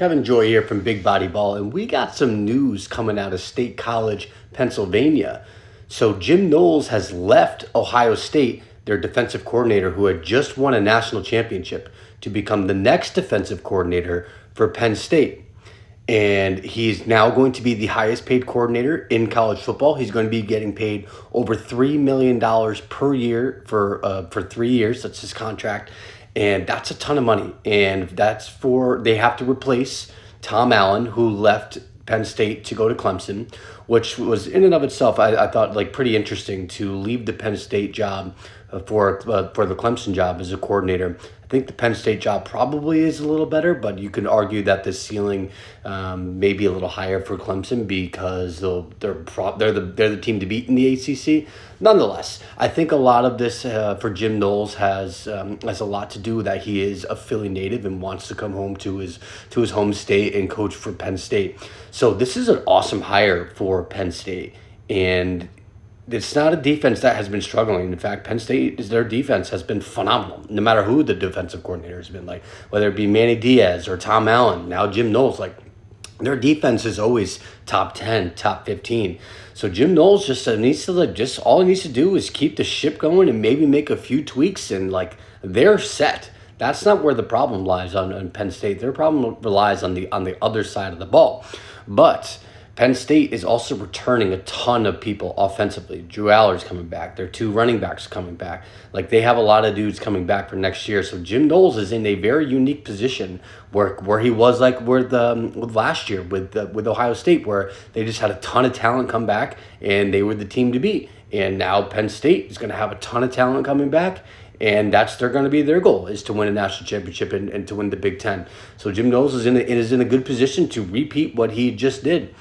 Kevin Joy here from Big Body Ball, and we got some news coming out of State College, Pennsylvania. So Jim Knowles has left Ohio State, their defensive coordinator who had just won a national championship, to become the next defensive coordinator for Penn State. And he's now going to be the highest paid coordinator in college football. He's going to be getting paid over $3 million per year for 3 years. That's his contract. And that's a ton of money. And they have to replace Tom Allen, who left Penn State to go to Clemson, which was in and of itself, I thought, like, pretty interesting to leave the Penn State job for the Clemson job as a coordinator. I think the Penn State job probably is a little better, but you can argue that the ceiling may be a little higher for Clemson because they're the team to beat in the ACC. Nonetheless, I think a lot of this for Jim Knowles has a lot to do with that he is a Philly native and wants to come home to his home state and coach for Penn State. So this is an awesome hire for Penn State, and it's not a defense that has been struggling. In fact, Penn State, their defense has been phenomenal, no matter who the defensive coordinator has been, like whether it be Manny Diaz or Tom Allen, now Jim Knowles. Like, their defense is always top 10, top 15. So Jim Knowles all he needs to do is keep the ship going and maybe make a few tweaks, and like, they're set. That's not where the problem lies on Penn State. Their problem relies on the other side of the ball. But Penn State is also returning a ton of people offensively. Drew Aller's coming back. Their 2 running backs coming back. Like, they have a lot of dudes coming back for next year. So Jim Knowles is in a very unique position where he was like with last year with Ohio State, where they just had a ton of talent come back and they were the team to beat. And now Penn State is going to have a ton of talent coming back. And they're going to be their goal, is to win a national championship and to win the Big Ten. So Jim Knowles is in a good position to repeat what he just did.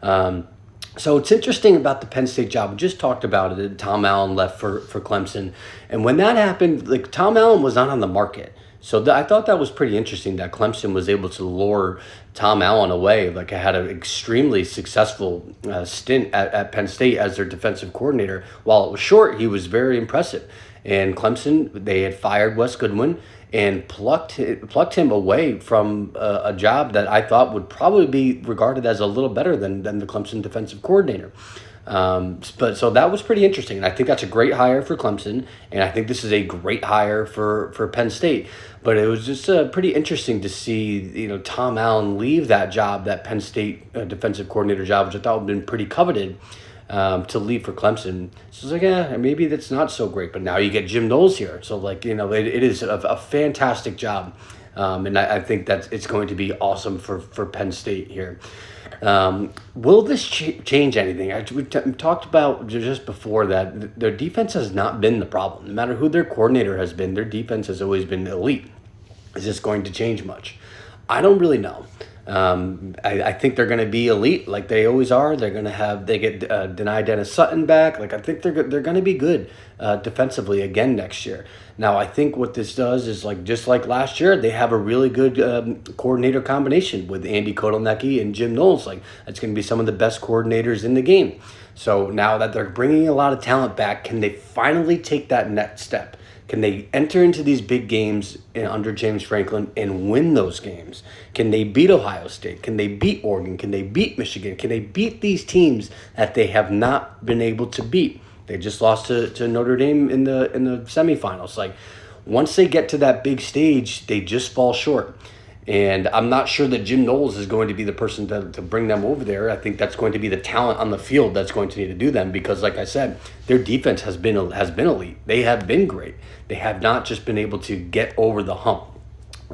So it's interesting about the Penn State job. We just talked about it. Tom Allen left for Clemson. And when that happened, like, Tom Allen was not on the market. So I thought that was pretty interesting that Clemson was able to lure Tom Allen away. Like, I had an extremely successful stint at Penn State as their defensive coordinator. While it was short, he was very impressive. And Clemson, they had fired Wes Goodwin and plucked him away from a job that I thought would probably be regarded as a little better than the Clemson defensive coordinator. But so that was pretty interesting, and I think that's a great hire for Clemson, and I think this is a great hire for Penn State. But it was just pretty interesting to see, Tom Allen leave that job, that Penn State defensive coordinator job, which I thought would have been pretty coveted, to leave for Clemson. So it's like, maybe that's not so great. But now you get Jim Knowles here. So, like, it is a fantastic job. And I think that it's going to be awesome for Penn State here. Will this change anything? We talked about just before that their defense has not been the problem. No matter who their coordinator has been, their defense has always been elite. Is this going to change much? I don't really know. I think they're going to be elite like they always are. They get denied Dennis Sutton back. Like, I think they're going to be good defensively again next year. Now, I think what this does is, like, just like last year, they have a really good coordinator combination with Andy Kotelnicki and Jim Knowles. Like, that's going to be some of the best coordinators in the game. So now that they're bringing a lot of talent back, can they finally take that next step? Can they enter into these big games under James Franklin and win those games? Can they beat Ohio State? Can they beat Oregon? Can they beat Michigan? Can they beat these teams that they have not been able to beat? They just lost to Notre Dame in the semifinals. Like, once they get to that big stage, they just fall short. And I'm not sure that Jim Knowles is going to be the person to bring them over there. I think that's going to be the talent on the field that's going to need to do them, because, like I said, their defense has been elite. They have been great. They have not just been able to get over the hump.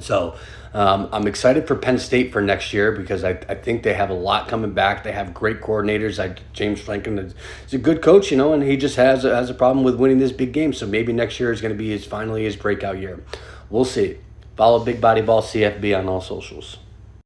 So I'm excited for Penn State for next year, because I think they have a lot coming back. They have great coordinators. James Franklin is a good coach, and he just has a problem with winning this big game. So maybe next year is going to be finally his breakout year. We'll see. Follow Big Body Ball CFB on all socials.